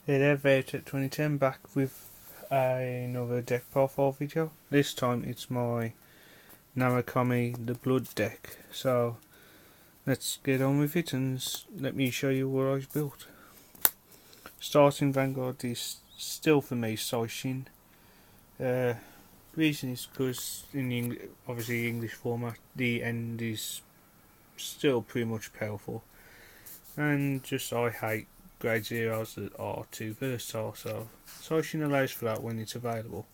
Hey there, Vert at 2010, back with another deck profile video. This time it's my Narukami the Blood deck. So let's get on with it and let me show you what I've built. Starting Vanguard is still for me Saishin. Reason is because in the obviously English format the end is still pretty much powerful, and just I hate grade zeros that are too versatile, so Saishin allows for that when it's available.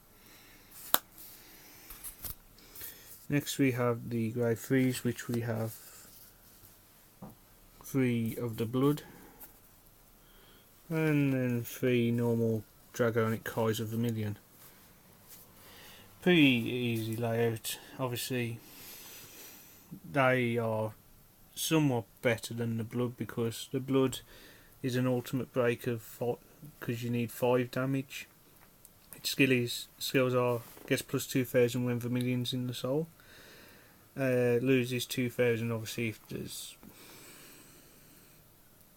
Next we have the grade 3s, which we have 3 of the blood, and then 3 normal DRAGONIC KAISER VERMILLION. Pretty easy layout. Obviously they are somewhat better than the blood because the blood is an ultimate break of because you need 5 damage. Its skills are gets plus 2000 when Vermillion's in the soul. Loses 2000 obviously if there's...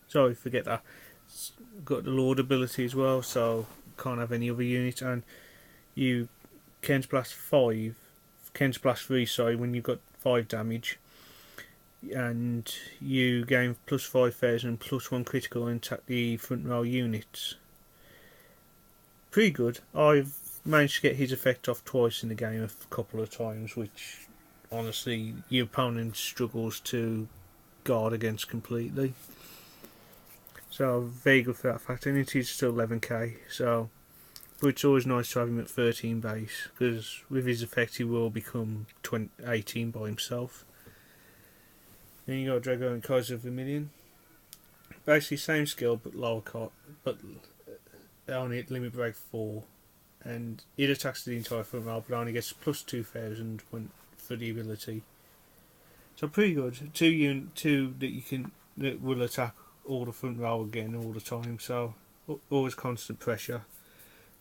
Sorry, forget that. It's got the Lord ability as well, so can't have any other unit, and you can splash 3 sorry when you've got 5 damage, and you gain plus 5000 plus 1 critical and attack the front row units. Pretty good. I've managed to get his effect off twice in the game a couple of times, which honestly your opponent struggles to guard against completely. So very good for that fact, and it is still 11k, so but it's always nice to have him at 13 base, because with his effect he will become 18 by himself. Then you got Dragon and KAISER VERMILLION. Basically same skill but lower cut, but only at limit break 4, and it attacks the entire front row but only gets plus 2000 for the ability. So pretty good. Two that will attack all the front row again all the time, so always constant pressure,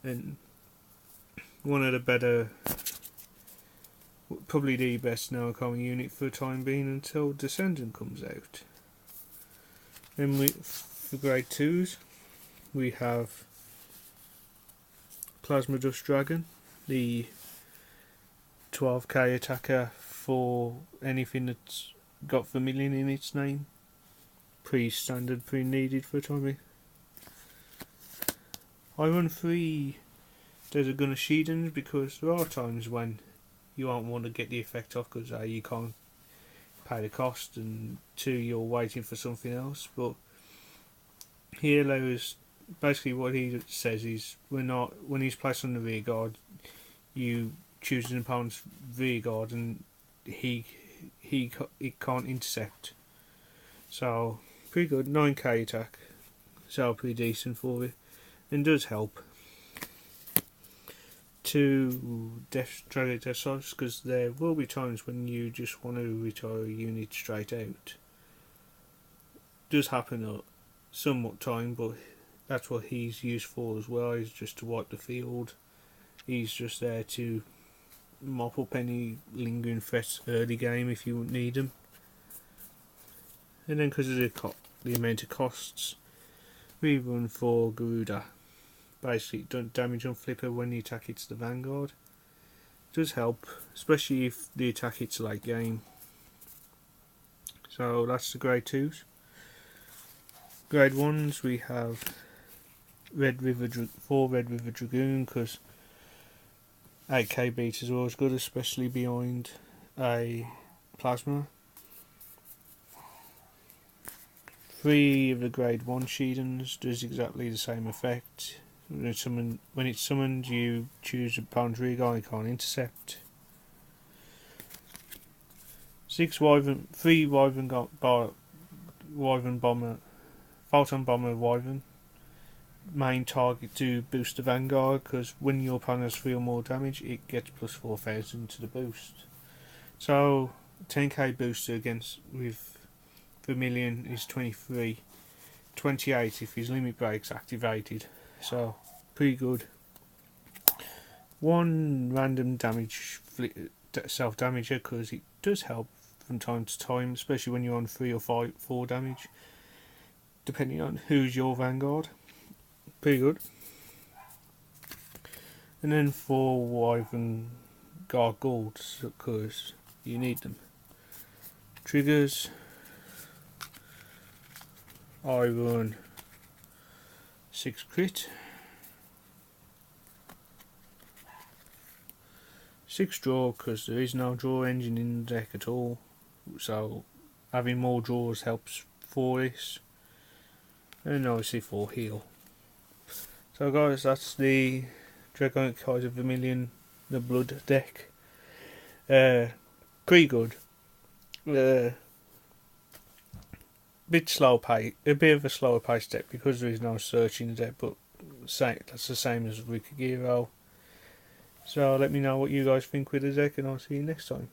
and one of the better, probably the best Narukami unit for the time being until Descendant comes out. Then for grade 2s we have Plasma Dust Dragon, the 12k attacker for anything that's got Vermillion in its name. Pretty standard, pretty needed for the time being. I run 3 Desert Gunner Shidens because there are times when you won't want to get the effect off because you can't pay the cost, and 2 you're waiting for something else. But he allows, basically what he says is when he's placed on the rear guard, you choose an opponent's rear guard and he can't intercept. So pretty good, 9k attack, so pretty decent for it, and does help. 2 Dragon Death Sights, because there will be times when you just want to retire a unit straight out. Does happen somewhat time, but that's what he's used for as well. He's just to wipe the field. He's just there to mop up any lingering threats early game if you need them. And then because of the amount of costs, we run for Garuda. Basically don't damage on flipper when the attack hits the Vanguard. Does help, especially if the attack hits late game. So that's the grade 2s. Grade 1s we have 4 Red River Dragoon, because 8k beat is always good, especially behind a Plasma. 3 of the grade 1 Shidens does exactly the same effect. When it's summoned, you choose a opponent's rear guard, you can't intercept. 3 Wyvern Bomber, Photon Bomber Wyvern. Main target to boost the Vanguard, because when your opponent has 3 or more damage, it gets plus 4000 to the boost. So 10k booster with Vermillion is 23, 28 if his limit break's activated. So pretty good. 1 random damage self damager, because it does help from time to time, especially when you're on 3 or 4 damage, depending on who's your Vanguard. pretty good. And then 4 Wyvern Gargoyles, because you need them. Triggers. I run 6 crit. 6 draw, because there is no draw engine in the deck at all, so having more draws helps for this. And obviously 4 heal. So guys, that's the Dragonic KAISER Vermillion, the blood deck. Pretty good. Bit slow pace, a bit of a slower pace deck because there is no search in the deck, but that's the same as Rikigiro. So let me know what you guys think with the deck, and I'll see you next time.